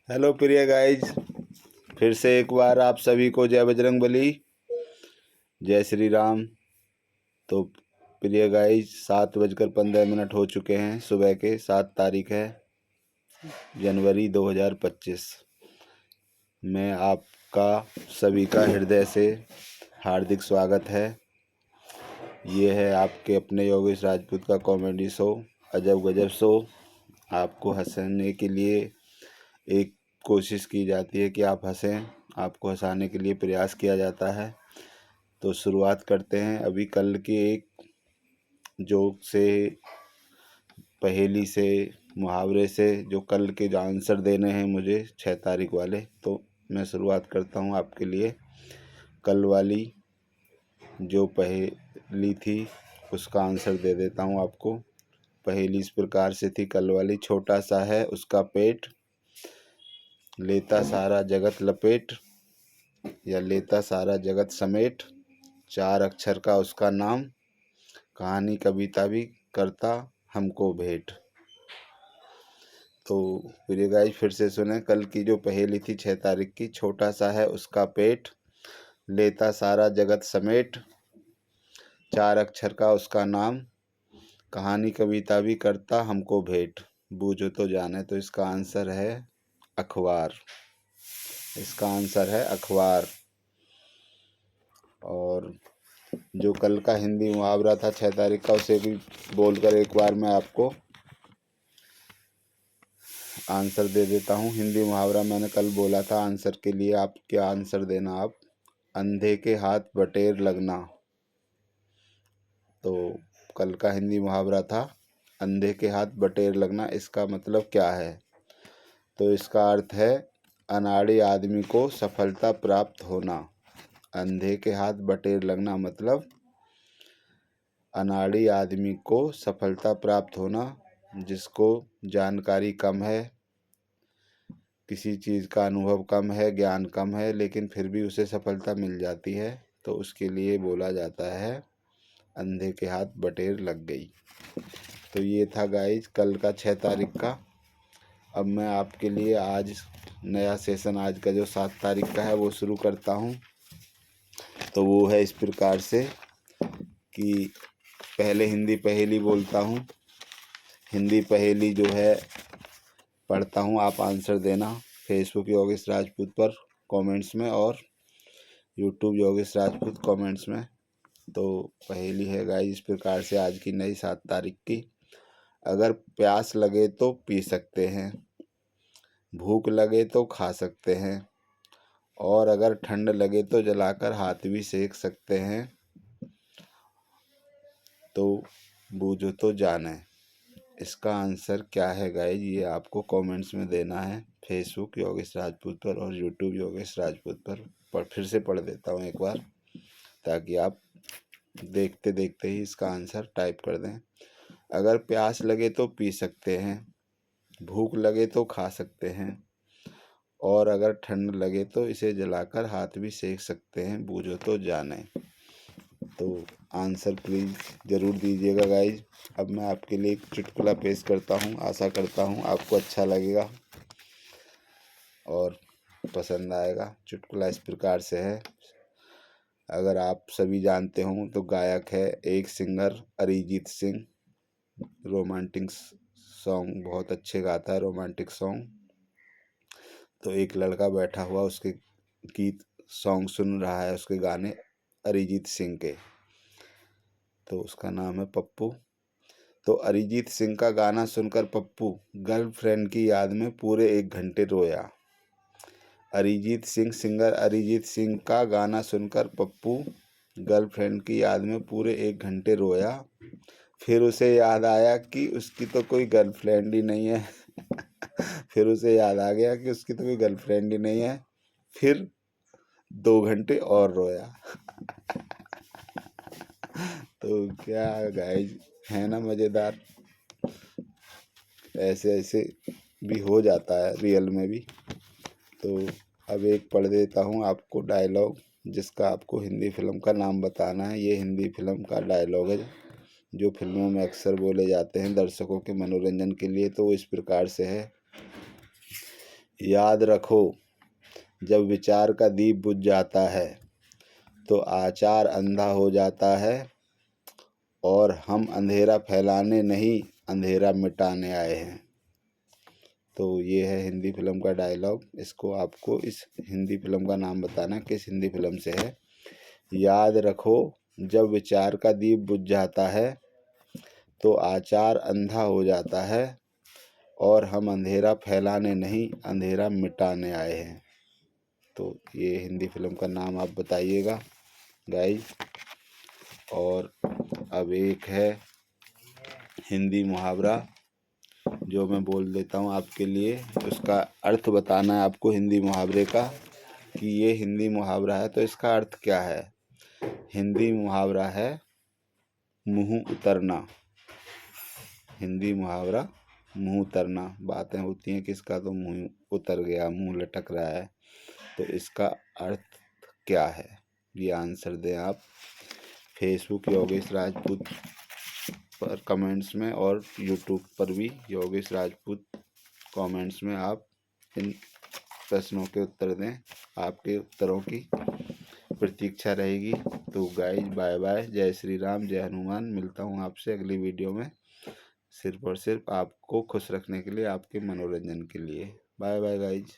Hello प्रिय guys, फिर से एक बार आप सभी को जय बजरंगबली, जय श्री राम। तो प्रिय गाइज 7:15 हो चुके हैं, सुबह के 7 तारीख है जनवरी 2025। मैं आपका सभी का हृदय से हार्दिक स्वागत है। ये है आपके अपने योगेश राजपूत का कॉमेडी शो अजब गजब शो। आपको हंसाने के लिए एक कोशिश की जाती है कि आप हंसें, आपको हंसाने के लिए प्रयास किया जाता है। तो शुरुआत करते हैं अभी कल के एक जोक से, पहेली से, मुहावरे से, जो कल के जो आंसर देने हैं मुझे 6 तारीख वाले। तो मैं शुरुआत करता हूँ आपके लिए। कल वाली जो पहेली थी उसका आंसर दे देता हूँ आपको। पहेली इस प्रकार से थी कल वाली। छोटा सा है उसका पेट, लेता सारा जगत लपेट, या लेता सारा जगत समेट, 4 अक्षर का उसका नाम, कहानी कविता भी करता हमको भेंट। तो प्रिय गाइस फिर से सुने, कल की जो पहेली थी 6 तारीख की। छोटा सा है उसका पेट, लेता सारा जगत समेट, 4 अक्षर का उसका नाम, कहानी कविता भी करता हमको भेंट। बूझो तो जाने। तो इसका आंसर है अखबार। इसका आंसर है अखबार। और जो कल का हिंदी मुहावरा था 6 तारीख का, उसे भी बोलकर एक बार मैं आपको आंसर दे देता हूँ। हिंदी मुहावरा मैंने कल बोला था, आंसर के लिए आप क्या आंसर देना आप। अंधे के हाथ बटेर लगना। तो कल का हिंदी मुहावरा था अंधे के हाथ बटेर लगना। इसका मतलब क्या है? तो इसका अर्थ है अनाड़ी आदमी को सफलता प्राप्त होना। अंधे के हाथ बटेर लगना मतलब अनाड़ी आदमी को सफलता प्राप्त होना, जिसको जानकारी कम है, किसी चीज़ का अनुभव कम है, ज्ञान कम है, लेकिन फिर भी उसे सफलता मिल जाती है। तो उसके लिए बोला जाता है अंधे के हाथ बटेर लग गई। तो ये था गाइज कल का 6 तारीख का। अब मैं आपके लिए आज नया सेशन, आज का जो 7 तारीख का है वो शुरू करता हूँ। तो वो है इस प्रकार से कि पहले हिंदी पहेली बोलता हूँ। हिंदी पहेली जो है पढ़ता हूँ, आप आंसर देना। फेसबुक योगेश राजपूत पर कमेंट्स में, और यूट्यूब योगेश राजपूत कमेंट्स में। तो पहेली है गाइस इस प्रकार से आज की नई 7 तारीख की। अगर प्यास लगे तो पी सकते हैं, भूख लगे तो खा सकते हैं, और अगर ठंड लगे तो जलाकर हाथ भी सेक सकते हैं। तो बूझो तो जाने। इसका आंसर क्या है गाइज, ये आपको कमेंट्स में देना है। फेसबुक योगेश राजपूत पर और यूट्यूब योगेश राजपूत पर फिर से पढ़ देता हूँ एक बार, ताकि आप देखते देखते ही इसका आंसर टाइप कर दें। अगर प्यास लगे तो पी सकते हैं, भूख लगे तो खा सकते हैं, और अगर ठंड लगे तो इसे जलाकर हाथ भी सेक सकते हैं। बूझो तो जाने। तो आंसर प्लीज़ ज़रूर दीजिएगा गाइज। अब मैं आपके लिए एक चुटकुला पेश करता हूँ, आशा करता हूँ आपको अच्छा लगेगा और पसंद आएगा। चुटकुला इस प्रकार से है। अगर आप सभी जानते हों तो गायक है एक singer Arijit Singh, romantic song बहुत अच्छे गाता है, रोमांटिक सॉन्ग। तो एक लड़का बैठा हुआ उसके गीत सॉन्ग सुन रहा है, उसके गाने अरिजीत सिंह के। तो उसका नाम है पप्पू। तो अरिजीत सिंह का गाना सुनकर पप्पू गर्लफ्रेंड की याद में पूरे 1 घंटे रोया। अरिजीत सिंह, सिंगर अरिजीत सिंह का गाना सुनकर पप्पू गर्लफ्रेंड की याद में पूरे 1 घंटे रोया। फिर उसे याद आया कि उसकी तो कोई गर्लफ्रेंड ही नहीं है। फिर उसे याद आ गया कि उसकी तो कोई गर्लफ्रेंड ही नहीं है। फिर 2 घंटे और रोया। तो क्या गाइज, है ना मज़ेदार? ऐसे ऐसे भी हो जाता है रियल में भी। तो अब एक पढ़ देता हूँ आपको डायलॉग, जिसका आपको हिंदी फिल्म का नाम बताना है। ये हिंदी फिल्म का डायलॉग है जो फिल्मों में अक्सर बोले जाते हैं दर्शकों के मनोरंजन के लिए। तो वो इस प्रकार से है। याद रखो, जब विचार का दीप बुझ जाता है तो आचार अंधा हो जाता है, और हम अंधेरा फैलाने नहीं, अंधेरा मिटाने आए हैं। तो ये है हिंदी फिल्म का डायलॉग। इसको आपको इस हिंदी फिल्म का नाम बताना किस हिंदी फिल्म से है। याद रखो, जब विचार का दीप बुझ जाता है तो आचार अंधा हो जाता है, और हम अंधेरा फैलाने नहीं, अंधेरा मिटाने आए हैं। तो ये हिंदी फिल्म का नाम आप बताइएगा गाइस। और अब एक है हिंदी मुहावरा जो मैं बोल देता हूँ आपके लिए। उसका अर्थ बताना है आपको हिंदी मुहावरे का, कि ये हिंदी मुहावरा है तो इसका अर्थ क्या है। हिंदी मुहावरा है मुंह उतरना। हिंदी मुहावरा मुंह उतरना। बातें होती हैं किसका तो मुंह उतर गया, मुंह लटक रहा है, तो इसका अर्थ क्या है, ये आंसर दें आप। फेसबुक योगेश राजपूत पर कमेंट्स में, और यूट्यूब पर भी योगेश राजपूत कमेंट्स में आप इन प्रश्नों के उत्तर दें। आपके उत्तरों की प्रतीक्षा रहेगी। तो गाइस बाय बाय, जय श्री राम, जय हनुमान। मिलता हूँ आपसे अगली वीडियो में, सिर्फ और सिर्फ आपको खुश रखने के लिए, आपके मनोरंजन के लिए। Bye bye guys.